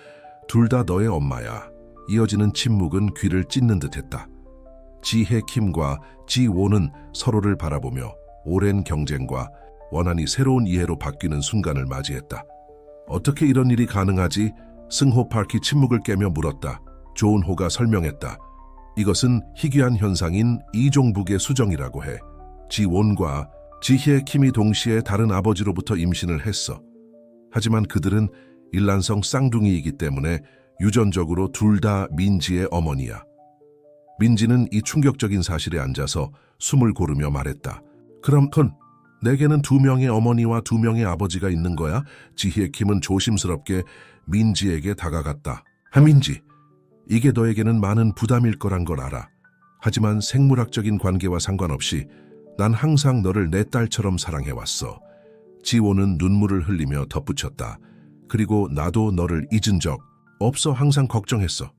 둘 다 너의 엄마야. 이어지는 침묵은 귀를 찢는 듯했다. 지혜 킴과 지원은 서로를 바라보며 오랜 경쟁과 원한이 새로운 이해로 바뀌는 순간을 맞이했다. 어떻게 이런 일이 가능하지? 승호 파키 침묵을 깨며 물었다. 조은호가 설명했다. 이것은 희귀한 현상인 이종북의 수정이라고 해. 지원과 지혜 킴이 동시에 다른 아버지로부터 임신을 했어. 하지만 그들은 일란성 쌍둥이이기 때문에 유전적으로 둘 다 민지의 어머니야. 민지는 이 충격적인 사실에 앉아서 숨을 고르며 말했다. 그럼 내게는 2명의 어머니와 2명의 아버지가 있는 거야? 지혜 킴은 조심스럽게 민지에게 다가갔다. 민지, 이게 너에게는 많은 부담일 거란 걸 알아. 하지만 생물학적인 관계와 상관없이 난 항상 너를 내 딸처럼 사랑해왔어. 지호는 눈물을 흘리며 덧붙였다. 그리고 나도 너를 잊은 적 없어. 항상 걱정했어.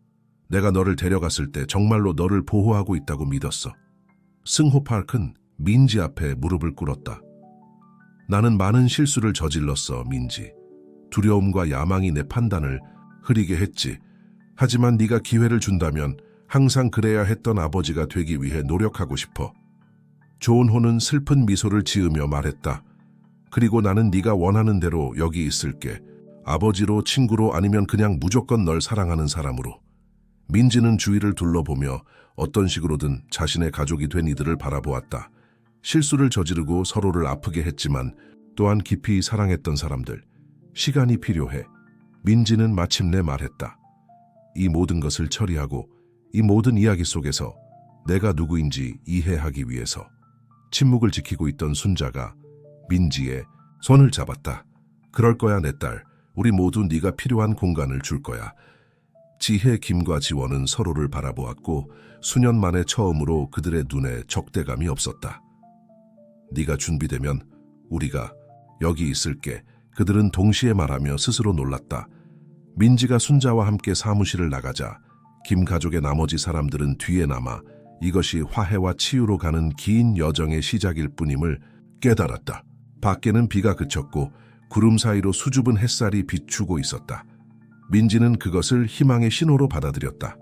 내가 너를 데려갔을 때 정말로 너를 보호하고 있다고 믿었어. 승호 파크는 민지 앞에 무릎을 꿇었다. 나는 많은 실수를 저질렀어, 민지. 두려움과 야망이 내 판단을 흐리게 했지. 하지만 네가 기회를 준다면 항상 그래야 했던 아버지가 되기 위해 노력하고 싶어. 조은호는 슬픈 미소를 지으며 말했다. 그리고 나는 네가 원하는 대로 여기 있을게. 아버지로, 친구로, 아니면 그냥 무조건 널 사랑하는 사람으로. 민지는 주위를 둘러보며 어떤 식으로든 자신의 가족이 된 이들을 바라보았다. 실수를 저지르고 서로를 아프게 했지만 또한 깊이 사랑했던 사람들. 시간이 필요해. 민지는 마침내 말했다. 이 모든 것을 처리하고 이 모든 이야기 속에서 내가 누구인지 이해하기 위해서. 침묵을 지키고 있던 순자가 민지의 손을 잡았다. 그럴 거야, 내 딸. 우리 모두 네가 필요한 공간을 줄 거야. 지혜, 김과 지원은 서로를 바라보았고 수년 만에 처음으로 그들의 눈에 적대감이 없었다. 네가 준비되면 우리가 여기 있을게. 그들은 동시에 말하며 스스로 놀랐다. 민지가 순자와 함께 사무실을 나가자 김 가족의 나머지 사람들은 뒤에 남아 이것이 화해와 치유로 가는 긴 여정의 시작일 뿐임을 깨달았다. 밖에는 비가 그쳤고 구름 사이로 수줍은 햇살이 비추고 있었다. 민지는 그것을 희망의 신호로 받아들였다.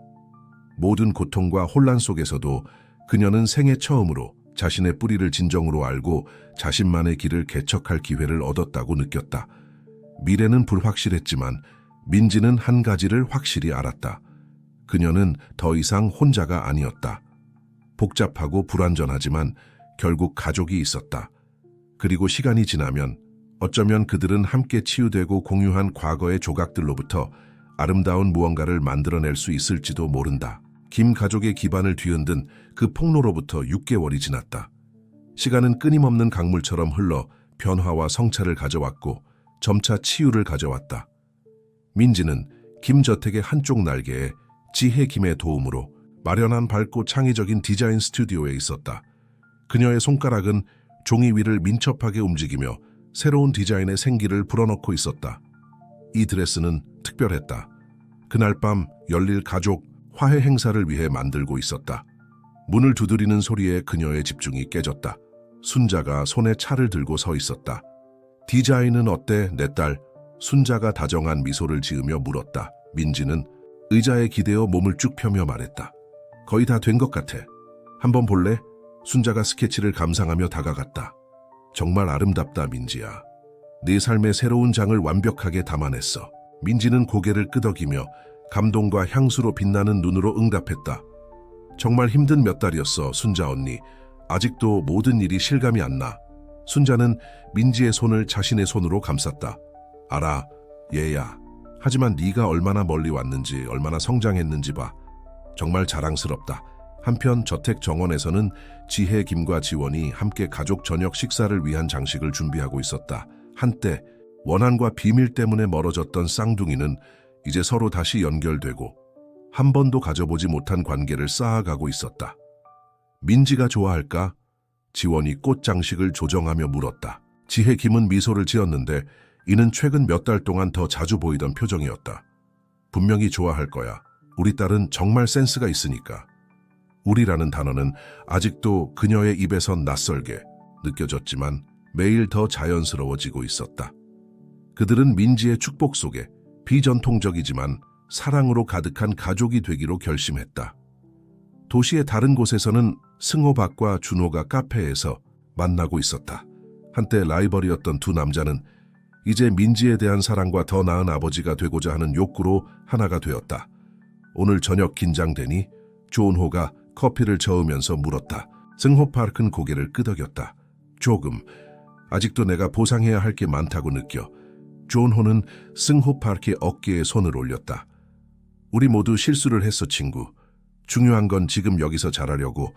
모든 고통과 혼란 속에서도 그녀는 생애 처음으로 자신의 뿌리를 진정으로 알고 자신만의 길을 개척할 기회를 얻었다고 느꼈다. 미래는 불확실했지만 민지는 한 가지를 확실히 알았다. 그녀는 더 이상 혼자가 아니었다. 복잡하고 불완전하지만 결국 가족이 있었다. 그리고 시간이 지나면 어쩌면 그들은 함께 치유되고 공유한 과거의 조각들로부터 아름다운 무언가를 만들어낼 수 있을지도 모른다. 김 가족의 기반을 뒤흔든 그 폭로로부터 6개월이 지났다. 시간은 끊임없는 강물처럼 흘러 변화와 성찰을 가져왔고 점차 치유를 가져왔다. 민지는 김저택의 한쪽 날개에 지혜 김의 도움으로 마련한 밝고 창의적인 디자인 스튜디오에 있었다. 그녀의 손가락은 종이 위를 민첩하게 움직이며 새로운 디자인의 생기를 불어넣고 있었다. 이 드레스는 특별했다. 그날 밤 열릴 가족 화해 행사를 위해 만들고 있었다. 문을 두드리는 소리에 그녀의 집중이 깨졌다. 순자가 손에 차를 들고 서 있었다. 디자인은 어때, 내 딸? 순자가 다정한 미소를 지으며 물었다. 민지는 의자에 기대어 몸을 쭉 펴며 말했다. 거의 다 된 것 같아. 한번 볼래? 순자가 스케치를 감상하며 다가갔다. 정말 아름답다, 민지야. 네 삶의 새로운 장을 완벽하게 담아냈어. 민지는 고개를 끄덕이며 감동과 향수로 빛나는 눈으로 응답했다. 정말 힘든 몇 달이었어, 순자 언니. 아직도 모든 일이 실감이 안 나. 순자는 민지의 손을 자신의 손으로 감쌌다. 알아, 얘야. 하지만 네가 얼마나 멀리 왔는지, 얼마나 성장했는지 봐. 정말 자랑스럽다. 한편 저택 정원에서는 지혜, 김과 지원이 함께 가족 저녁 식사를 위한 장식을 준비하고 있었다. 한때 원한과 비밀 때문에 멀어졌던 쌍둥이는 이제 서로 다시 연결되고 한 번도 가져보지 못한 관계를 쌓아가고 있었다. 민지가 좋아할까? 지원이 꽃 장식을 조정하며 물었다. 지혜, 김은 미소를 지었는데 이는 최근 몇 달 동안 더 자주 보이던 표정이었다. 분명히 좋아할 거야. 우리 딸은 정말 센스가 있으니까. 우리라는 단어는 아직도 그녀의 입에선 낯설게 느껴졌지만 매일 더 자연스러워지고 있었다. 그들은 민지의 축복 속에 비전통적이지만 사랑으로 가득한 가족이 되기로 결심했다. 도시의 다른 곳에서는 승호박과 준호가 카페에서 만나고 있었다. 한때 라이벌이었던 두 남자는 이제 민지에 대한 사랑과 더 나은 아버지가 되고자 하는 욕구로 하나가 되었다. 오늘 저녁 긴장되니? 존호가 커피를 저으면서 물었다. 승호파크는 고개를 끄덕였다. 조금. 아직도 내가 보상해야 할 게 많다고 느껴. 존호는 승호파크의 어깨에 손을 올렸다. 우리 모두 실수를 했어, 친구. 중요한 건 지금 여기서 잘하려고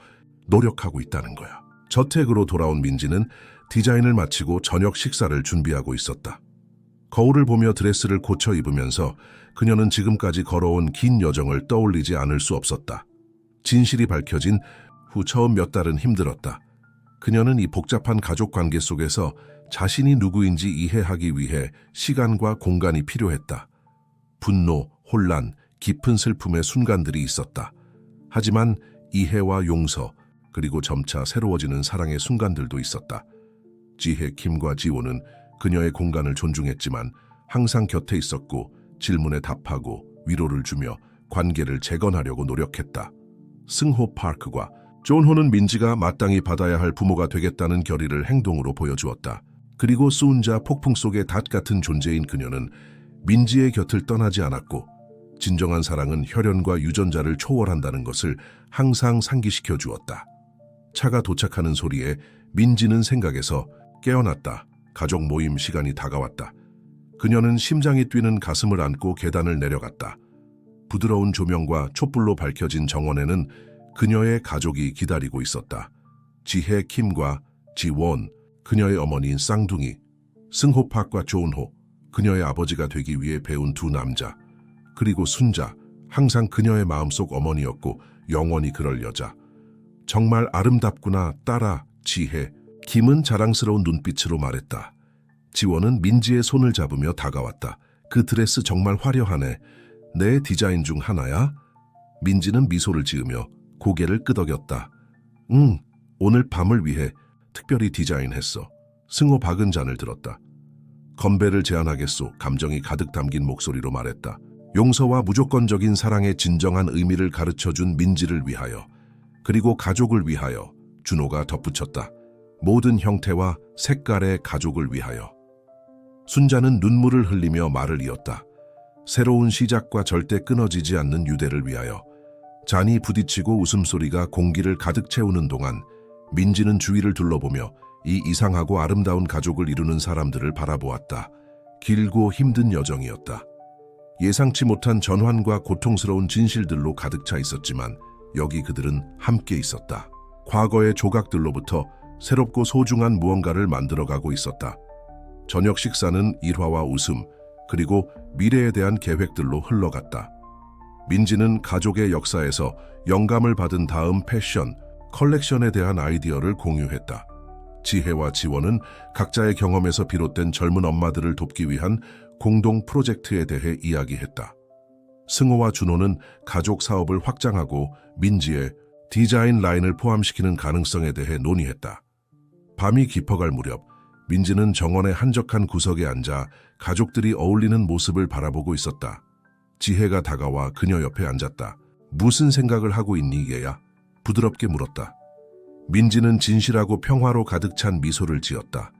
노력하고 있다는 거야. 저택으로 돌아온 민지는 디자인을 마치고 저녁 식사를 준비하고 있었다. 거울을 보며 드레스를 고쳐 입으면서 그녀는 지금까지 걸어온 긴 여정을 떠올리지 않을 수 없었다. 진실이 밝혀진 후 처음 몇 달은 힘들었다. 그녀는 이 복잡한 가족 관계 속에서 자신이 누구인지 이해하기 위해 시간과 공간이 필요했다. 분노, 혼란, 깊은 슬픔의 순간들이 있었다. 하지만 이해와 용서, 그리고 점차 새로워지는 사랑의 순간들도 있었다. 지혜, 김과 지호는 그녀의 공간을 존중했지만 항상 곁에 있었고 질문에 답하고 위로를 주며 관계를 재건하려고 노력했다. 승호파크와 존호는 민지가 마땅히 받아야 할 부모가 되겠다는 결의를 행동으로 보여주었다. 그리고 순자, 폭풍 속의 닷 같은 존재인 그녀는 민지의 곁을 떠나지 않았고 진정한 사랑은 혈연과 유전자를 초월한다는 것을 항상 상기시켜 주었다. 차가 도착하는 소리에 민지는 생각에서 깨어났다. 가족 모임 시간이 다가왔다. 그녀는 심장이 뛰는 가슴을 안고 계단을 내려갔다. 부드러운 조명과 촛불로 밝혀진 정원에는 그녀의 가족이 기다리고 있었다. 지혜, 김과 지원, 그녀의 어머니인 쌍둥이, 승호팍과 존호, 그녀의 아버지가 되기 위해 배운 두 남자, 그리고 순자, 항상 그녀의 마음속 어머니였고 영원히 그럴 여자. 정말 아름답구나, 딸아. 지혜, 김은 자랑스러운 눈빛으로 말했다. 지원은 민지의 손을 잡으며 다가왔다. 그 드레스 정말 화려하네. 내 디자인 중 하나야? 민지는 미소를 지으며 고개를 끄덕였다. 응, 오늘 밤을 위해 특별히 디자인했어. 승호 박은 잔을 들었다. 건배를 제안하겠소. 감정이 가득 담긴 목소리로 말했다. 용서와 무조건적인 사랑의 진정한 의미를 가르쳐준 민지를 위하여, 그리고 가족을 위하여. 준호가 덧붙였다. 모든 형태와 색깔의 가족을 위하여. 순자는 눈물을 흘리며 말을 이었다. 새로운 시작과 절대 끊어지지 않는 유대를 위하여. 잔이 부딪히고 웃음소리가 공기를 가득 채우는 동안 민지는 주위를 둘러보며 이 이상하고 아름다운 가족을 이루는 사람들을 바라보았다. 길고 힘든 여정이었다. 예상치 못한 전환과 고통스러운 진실들로 가득 차 있었지만 여기 그들은 함께 있었다. 과거의 조각들로부터 새롭고 소중한 무언가를 만들어가고 있었다. 저녁 식사는 일화와 웃음, 그리고 미래에 대한 계획들로 흘러갔다. 민지는 가족의 역사에서 영감을 받은 다음 패션, 컬렉션에 대한 아이디어를 공유했다. 지혜와 지원은 각자의 경험에서 비롯된 젊은 엄마들을 돕기 위한 공동 프로젝트에 대해 이야기했다. 승호와 준호는 가족 사업을 확장하고 민지의 디자인 라인을 포함시키는 가능성에 대해 논의했다. 밤이 깊어갈 무렵 민지는 정원의 한적한 구석에 앉아 가족들이 어울리는 모습을 바라보고 있었다. 지혜가 다가와 그녀 옆에 앉았다. 무슨 생각을 하고 있니, 얘야? 부드럽게 물었다. 민지는 진실하고 평화로 가득 찬 미소를 지었다.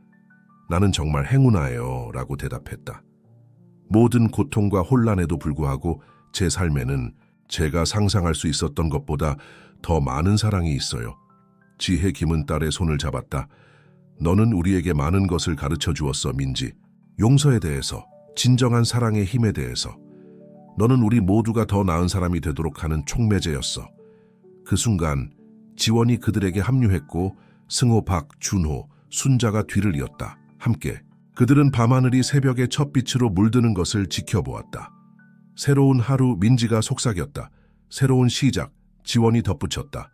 나는 정말 행운아예요 라고 대답했다. 모든 고통과 혼란에도 불구하고 제 삶에는 제가 상상할 수 있었던 것보다 더 많은 사랑이 있어요. 지혜 김은 딸의 손을 잡았다. 너는 우리에게 많은 것을 가르쳐 주었어, 민지. 용서에 대해서, 진정한 사랑의 힘에 대해서. 너는 우리 모두가 더 나은 사람이 되도록 하는 촉매제였어. 그 순간 지원이 그들에게 합류했고 승호, 박, 준호, 순자가 뒤를 이었다. 함께 그들은 밤하늘이 새벽의 첫 빛으로 물드는 것을 지켜보았다. 새로운 하루, 민지가 속삭였다. 새로운 시작, 지원이 덧붙였다.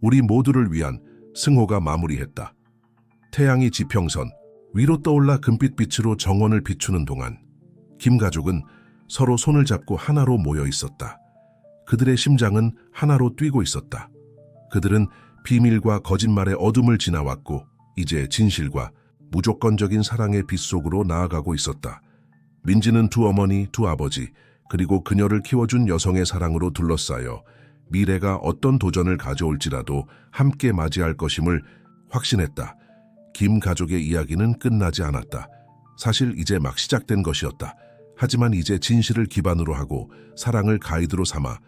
우리 모두를 위한, 승호가 마무리했다. 태양이 지평선 위로 떠올라 금빛빛으로 정원을 비추는 동안 김 가족은 서로 손을 잡고 하나로 모여 있었다. 그들의 심장은 하나로 뛰고 있었다. 그들은 비밀과 거짓말의 어둠을 지나왔고 이제 진실과 무조건적인 사랑의 빛 속으로 나아가고 있었다. 민지는 두 어머니, 두 아버지, 그리고 그녀를 키워준 여성의 사랑으로 둘러싸여 미래가 어떤 도전을 가져올지라도 함께 맞이할 것임을 확신했다. 김 가족의 이야기는 끝나지 않았다. 사실 이제 막 시작된 것이었다. 하지만 이제 진실을 기반으로 하고 사랑을 가이드로 삼아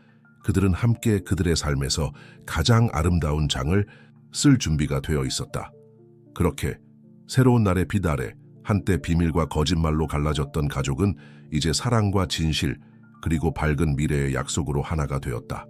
그들은 함께 그들의 삶에서 가장 아름다운 장을 쓸 준비가 되어 있었다. 그렇게 새로운 날의 빛 아래 한때 비밀과 거짓말로 갈라졌던 가족은 이제 사랑과 진실 그리고 밝은 미래의 약속으로 하나가 되었다.